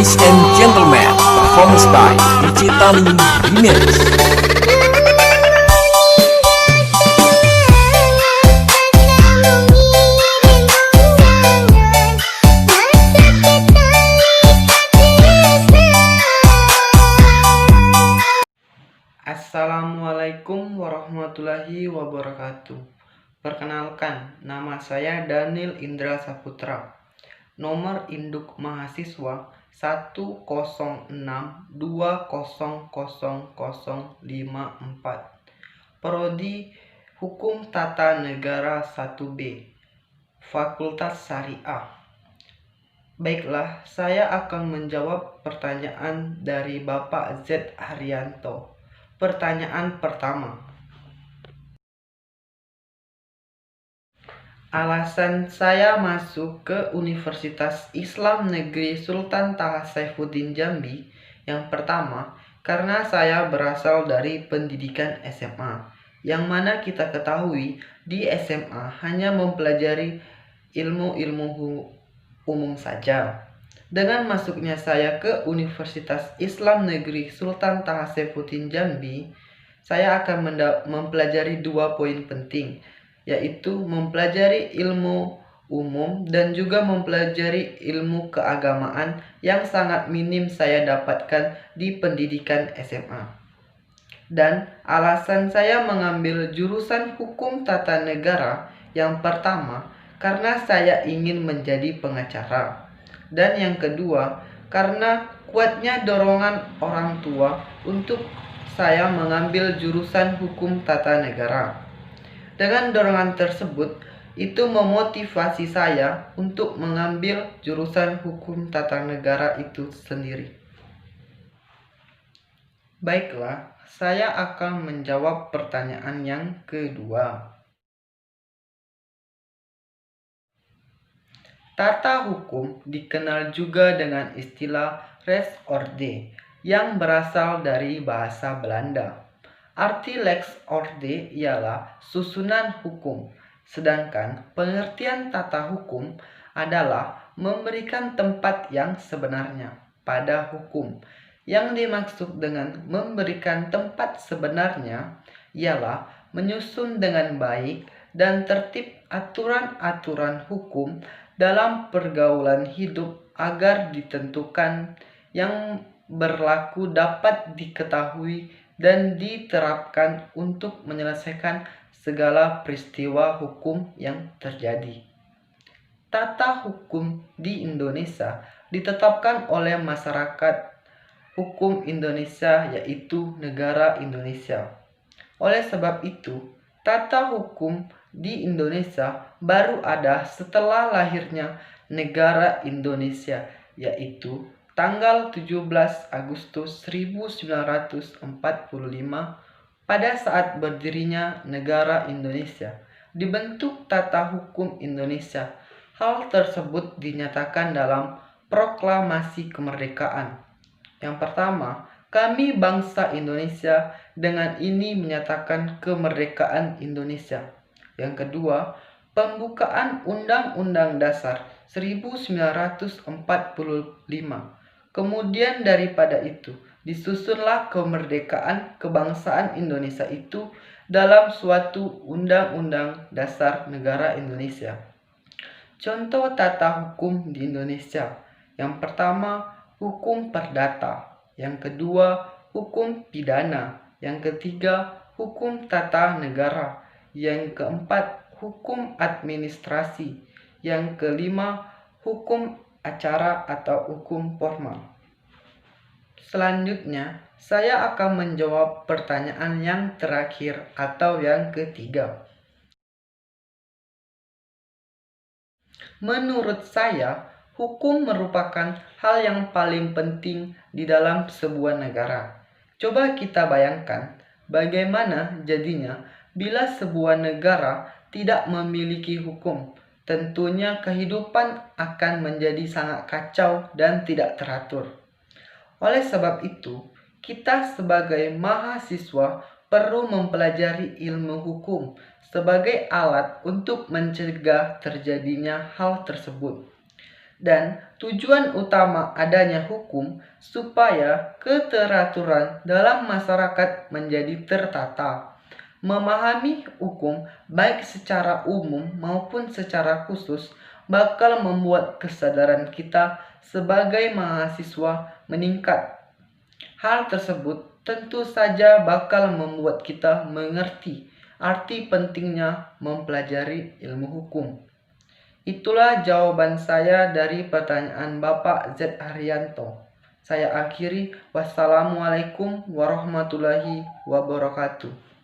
Ladies and gentlemen, performance by DJ Tani Remix. Assalamualaikum warahmatullahi wabarakatuh. Perkenalkan, nama saya Daniel Indra Saputra. Nomor induk mahasiswa 106200054. Prodi Hukum Tata Negara 1B, Fakultas Syariah. Baiklah, saya akan menjawab pertanyaan dari Bapak Z. Haryanto. Pertanyaan pertama. Alasan saya masuk ke Universitas Islam Negeri Sultan Taha Saifuddin Jambi. Yang pertama, karena saya berasal dari pendidikan SMA, yang mana kita ketahui di SMA hanya mempelajari ilmu-ilmu umum saja. Dengan masuknya saya ke Universitas Islam Negeri Sultan Taha Saifuddin Jambi, saya akan mempelajari 2 poin penting, yaitu mempelajari ilmu umum dan juga mempelajari ilmu keagamaan yang sangat minim saya dapatkan di pendidikan SMA. Dan alasan saya mengambil jurusan Hukum Tata Negara yang pertama, karena saya ingin menjadi pengacara. Dan yang kedua, karena kuatnya dorongan orang tua untuk saya mengambil jurusan Hukum Tata Negara. Dengan dorongan tersebut, itu memotivasi saya untuk mengambil jurusan Hukum Tata Negara itu sendiri. Baiklah, saya akan menjawab pertanyaan yang kedua. Tata hukum dikenal juga dengan istilah res orde yang berasal dari bahasa Belanda. Arti lex orde ialah susunan hukum, sedangkan pengertian tata hukum adalah memberikan tempat yang sebenarnya pada hukum. Yang dimaksud dengan memberikan tempat sebenarnya ialah menyusun dengan baik dan tertib aturan-aturan hukum dalam pergaulan hidup agar ditentukan yang berlaku dapat diketahui dan diterapkan untuk menyelesaikan segala peristiwa hukum yang terjadi. Tata hukum di Indonesia ditetapkan oleh masyarakat hukum Indonesia, yaitu negara Indonesia. Oleh sebab itu, tata hukum di Indonesia baru ada setelah lahirnya negara Indonesia, yaitu tanggal 17 Agustus 1945 pada saat berdirinya negara Indonesia. Dibentuk tata hukum Indonesia. Hal tersebut dinyatakan dalam Proklamasi Kemerdekaan. Yang pertama, kami bangsa Indonesia dengan ini menyatakan kemerdekaan Indonesia. Yang kedua, pembukaan Undang-Undang Dasar 1945. Kemudian daripada itu, disusunlah kemerdekaan kebangsaan Indonesia itu dalam suatu Undang-Undang Dasar Negara Indonesia. Contoh tata hukum di Indonesia. Yang pertama, hukum perdata. Yang kedua, hukum pidana. Yang ketiga, hukum tata negara. Yang keempat, hukum administrasi. Yang kelima, hukum acara atau hukum formal. Selanjutnya, saya akan menjawab pertanyaan yang terakhir atau yang ketiga. Menurut saya, hukum merupakan hal yang paling penting di dalam sebuah negara. Coba kita bayangkan bagaimana jadinya bila sebuah negara tidak memiliki hukum. Tentunya kehidupan akan menjadi sangat kacau dan tidak teratur. Oleh sebab itu, kita sebagai mahasiswa perlu mempelajari ilmu hukum sebagai alat untuk mencegah terjadinya hal tersebut. Dan tujuan utama adanya hukum supaya keteraturan dalam masyarakat menjadi tertata. Memahami hukum baik secara umum maupun secara khusus bakal membuat kesadaran kita sebagai mahasiswa meningkat. Hal tersebut tentu saja bakal membuat kita mengerti arti pentingnya mempelajari ilmu hukum. Itulah jawaban saya dari pertanyaan Bapak Z. Haryanto. Saya akhiri, wassalamualaikum warahmatullahi wabarakatuh.